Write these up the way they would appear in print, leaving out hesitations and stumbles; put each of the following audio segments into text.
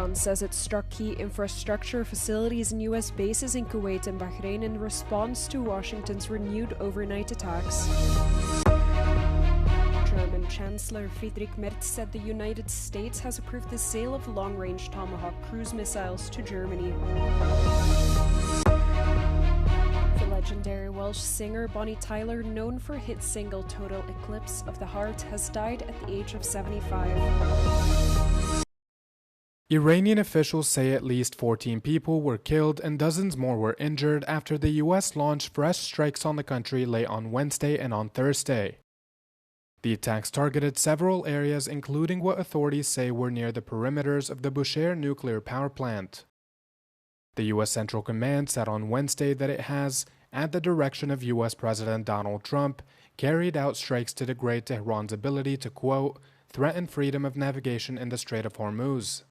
Iran says it struck key infrastructure facilities and US bases in Kuwait and Bahrain in response to Washington's renewed overnight attacks. German Chancellor Friedrich Merz said the United States has approved the sale of long-range Tomahawk cruise missiles to Germany. The legendary Welsh singer Bonnie Tyler, known for hit single Total Eclipse of the Heart, has died at the age of 75. Iranian officials say at least 14 people were killed and dozens more were injured after the U.S. launched fresh strikes on the country late on Wednesday and on Thursday. The attacks targeted several areas, including what authorities say were near the perimeters of the Bushehr nuclear power plant. The U.S. Central Command said on Wednesday that it has, at the direction of U.S. President Donald Trump, carried out strikes to degrade Tehran's ability to, quote, threaten freedom of navigation in the Strait of Hormuz.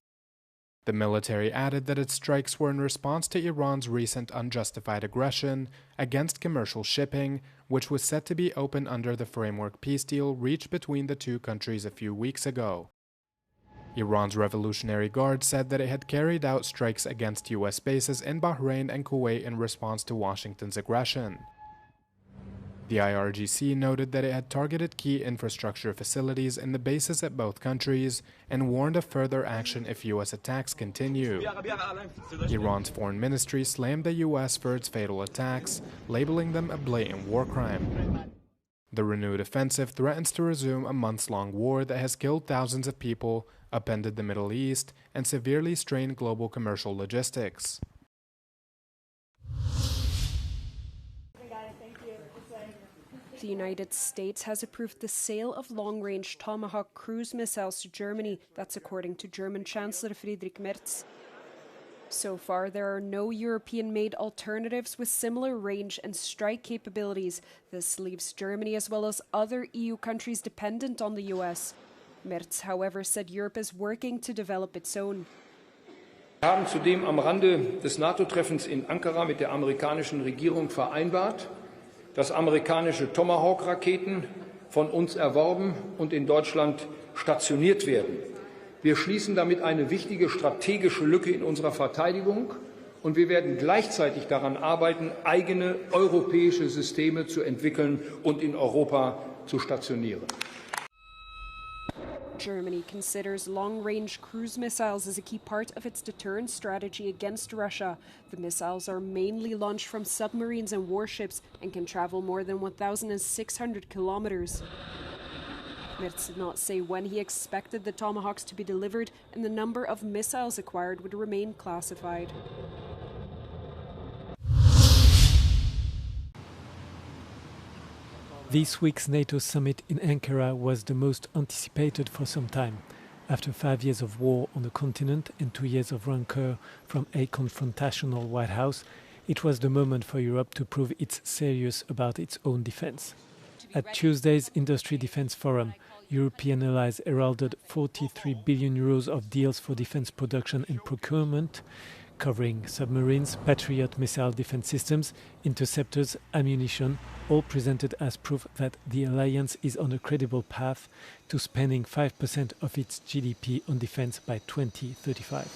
The military added that its strikes were in response to Iran's recent unjustified aggression against commercial shipping, which was set to be open under the framework peace deal reached between the two countries a few weeks ago. Iran's Revolutionary Guard said that it had carried out strikes against U.S. bases in Bahrain and Kuwait in response to Washington's aggression. The IRGC noted that it had targeted key infrastructure facilities in the bases at both countries and warned of further action if U.S. attacks continue. Iran's foreign ministry slammed the U.S. for its fatal attacks, labeling them a blatant war crime. The renewed offensive threatens to resume a months-long war that has killed thousands of people, upended the Middle East, and severely strained global commercial logistics. The United States has approved the sale of long-range Tomahawk cruise missiles to Germany. That's according to German Chancellor Friedrich Merz. So far, there are no European-made alternatives with similar range and strike capabilities. This leaves Germany as well as other EU countries dependent on the US. Merz, however, said Europe is working to develop its own. Wir haben zudem am Rande des NATO-Treffens in Ankara mit der amerikanischen Regierung vereinbart, dass amerikanische Tomahawk-Raketen von uns erworben und in Deutschland stationiert werden. Wir schließen damit eine wichtige strategische Lücke in unserer Verteidigung und wir werden gleichzeitig daran arbeiten, eigene europäische Systeme zu entwickeln und in Europa zu stationieren. Germany considers long-range cruise missiles as a key part of its deterrence strategy against Russia. The missiles are mainly launched from submarines and warships and can travel more than 1,600 kilometers. Merz did not say when he expected the Tomahawks to be delivered, and the number of missiles acquired would remain classified. This week's NATO summit in Ankara was the most anticipated for some time. After 5 years of war on the continent and 2 years of rancor from a confrontational White House, it was the moment for Europe to prove it's serious about its own defense. At Tuesday's Industry Defense Forum, European allies heralded 43 billion euros of deals for defense production and procurement, covering submarines, Patriot missile defense systems, interceptors, ammunition, all presented as proof that the alliance is on a credible path to spending 5% of its GDP on defense by 2035.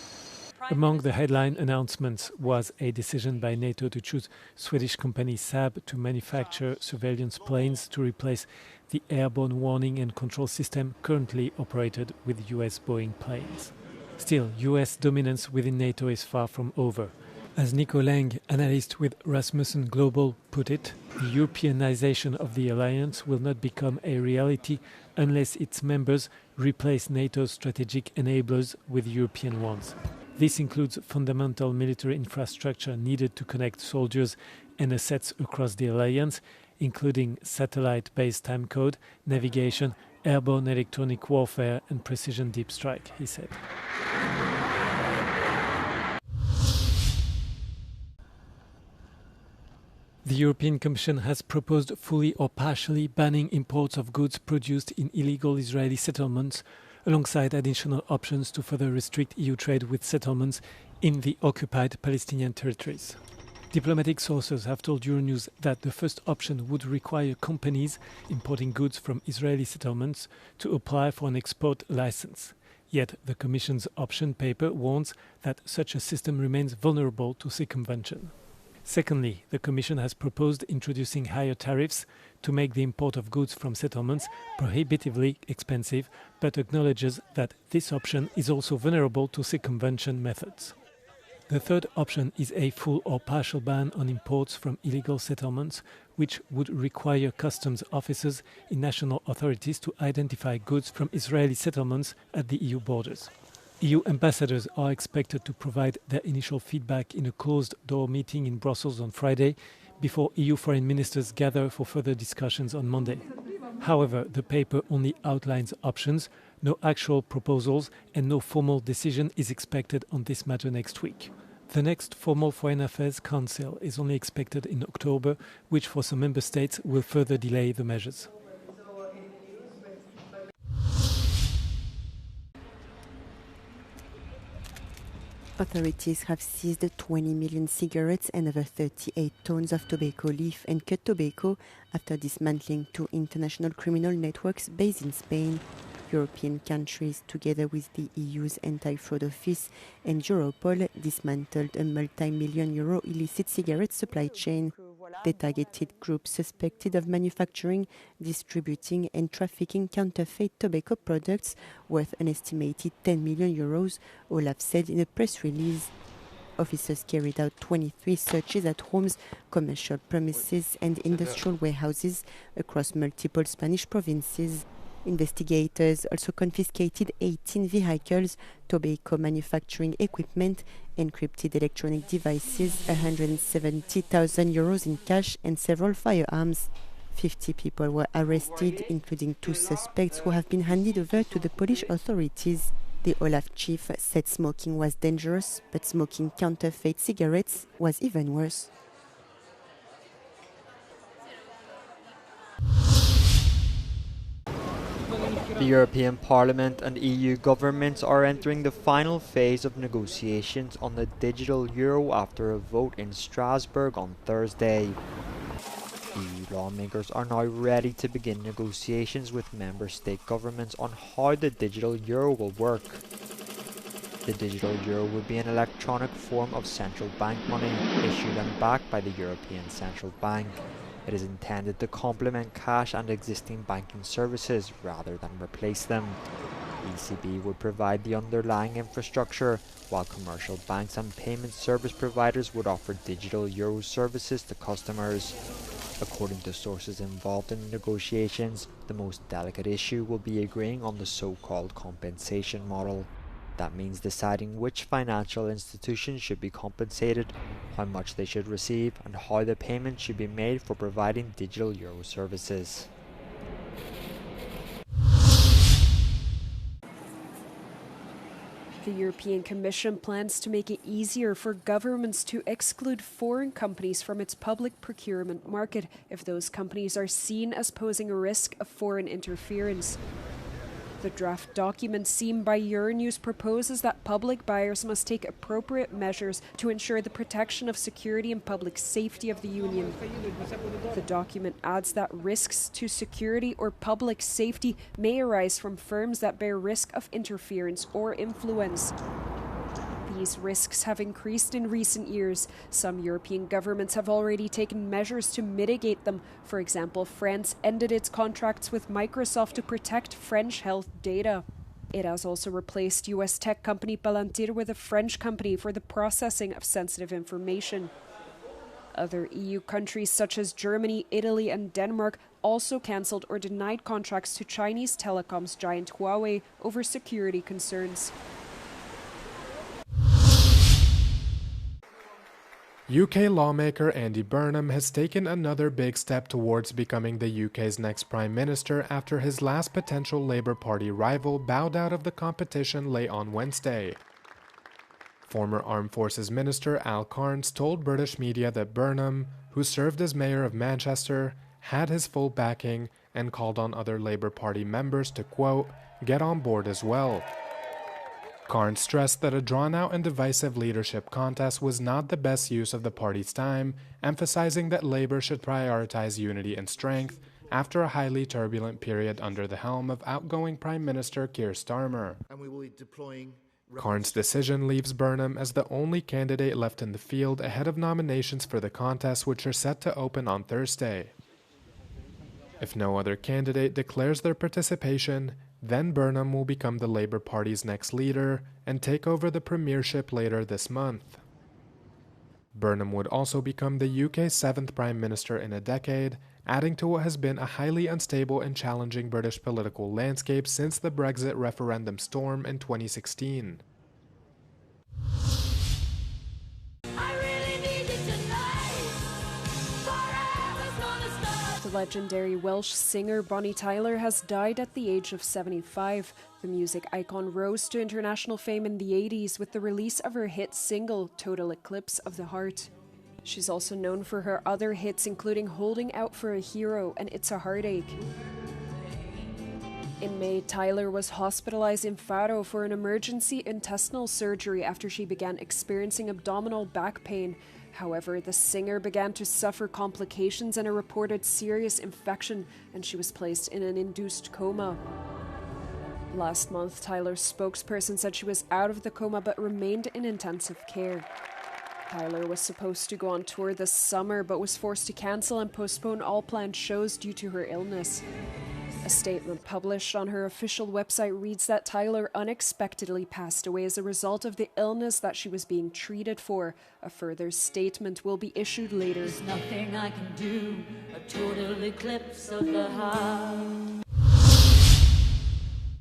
Among the headline announcements was a decision by NATO to choose Swedish company Saab to manufacture surveillance planes to replace the airborne warning and control system currently operated with US Boeing planes. Still, US dominance within NATO is far from over. As Nico Lang, analyst with Rasmussen Global, put it, the Europeanization of the alliance will not become a reality unless its members replace NATO's strategic enablers with European ones. This includes fundamental military infrastructure needed to connect soldiers and assets across the alliance, including satellite-based time code, navigation, airborne electronic warfare and precision deep strike, he said. The European Commission has proposed fully or partially banning imports of goods produced in illegal Israeli settlements, alongside additional options to further restrict EU trade with settlements in the occupied Palestinian territories. Diplomatic sources have told Euronews that the first option would require companies importing goods from Israeli settlements to apply for an export license. Yet the Commission's option paper warns that such a system remains vulnerable to circumvention. Secondly, the Commission has proposed introducing higher tariffs to make the import of goods from settlements prohibitively expensive, but acknowledges that this option is also vulnerable to circumvention methods. The third option is a full or partial ban on imports from illegal settlements, which would require customs officers in national authorities to identify goods from Israeli settlements at the EU borders. EU ambassadors are expected to provide their initial feedback in a closed-door meeting in Brussels on Friday, before EU foreign ministers gather for further discussions on Monday. However, the paper only outlines options, no actual proposals, and no formal decision is expected on this matter next week. The next formal Foreign Affairs Council is only expected in October, which for some member states will further delay the measures. Authorities have seized 20 million cigarettes and over 38 tons of tobacco leaf and cut tobacco after dismantling two international criminal networks based in Spain. European countries, together with the EU's anti-fraud office and Europol, dismantled a multi-million euro illicit cigarette supply chain. The targeted group suspected of manufacturing, distributing and trafficking counterfeit tobacco products worth an estimated 10 million euros, Olaf said in a press release. Officers carried out 23 searches at homes, commercial premises and industrial warehouses across multiple Spanish provinces. Investigators also confiscated 18 vehicles, tobacco manufacturing equipment, encrypted electronic devices, 170,000 euros in cash and several firearms. 50 people were arrested, including two suspects who have been handed over to the Polish authorities. The Olaf chief said smoking was dangerous, but smoking counterfeit cigarettes was even worse. The European Parliament and EU governments are entering the final phase of negotiations on the digital euro after a vote in Strasbourg on Thursday. EU lawmakers are now ready to begin negotiations with member state governments on how the digital euro will work. The digital euro would be an electronic form of central bank money issued and backed by the European Central Bank. It is intended to complement cash and existing banking services rather than replace them. ECB would provide the underlying infrastructure, while commercial banks and payment service providers would offer digital euro services to customers. According to sources involved in negotiations, the most delicate issue will be agreeing on the so-called compensation model. That means deciding which financial institutions should be compensated, how much they should receive, and how the payment should be made for providing digital euro services. The European Commission plans to make it easier for governments to exclude foreign companies from its public procurement market if those companies are seen as posing a risk of foreign interference. The draft document seen by Euronews proposes that public buyers must take appropriate measures to ensure the protection of security and public safety of the Union. The document adds that risks to security or public safety may arise from firms that bear risk of interference or influence. These risks have increased in recent years. Some European governments have already taken measures to mitigate them. For example, France ended its contracts with Microsoft to protect French health data. It has also replaced US tech company Palantir with a French company for the processing of sensitive information. Other EU countries such as Germany, Italy and Denmark also cancelled or denied contracts to Chinese telecoms giant Huawei over security concerns. UK lawmaker Andy Burnham has taken another big step towards becoming the UK's next Prime Minister after his last potential Labour Party rival bowed out of the competition late on Wednesday. Former Armed Forces Minister Al Carnes told British media that Burnham, who served as Mayor of Manchester, had his full backing and called on other Labour Party members to, quote, get on board as well. Carnes stressed that a drawn-out and divisive leadership contest was not the best use of the party's time, emphasizing that Labour should prioritize unity and strength, after a highly turbulent period under the helm of outgoing Prime Minister Keir Starmer. And we will be deploying Carn's decision leaves Burnham as the only candidate left in the field ahead of nominations for the contest, which are set to open on Thursday. If no other candidate declares their participation, then Burnham will become the Labour Party's next leader and take over the premiership later this month. Burnham would also become the UK's 7th Prime Minister in a decade, adding to what has been a highly unstable and challenging British political landscape since the Brexit referendum storm in 2016. The legendary Welsh singer Bonnie Tyler has died at the age of 75. The music icon rose to international fame in the 80s with the release of her hit single, Total Eclipse of the Heart. She's also known for her other hits, including Holding Out for a Hero and It's a Heartache. In May, Tyler was hospitalized in Faro for an emergency intestinal surgery after she began experiencing abdominal back pain. However, the singer began to suffer complications and a reported serious infection, and she was placed in an induced coma. Last month, Tyler's spokesperson said she was out of the coma but remained in intensive care. Tyler was supposed to go on tour this summer but was forced to cancel and postpone all planned shows due to her illness. A statement published on her official website reads that Tyler unexpectedly passed away as a result of the illness that she was being treated for. A further statement will be issued later. There's nothing I can do, a total eclipse of the heart.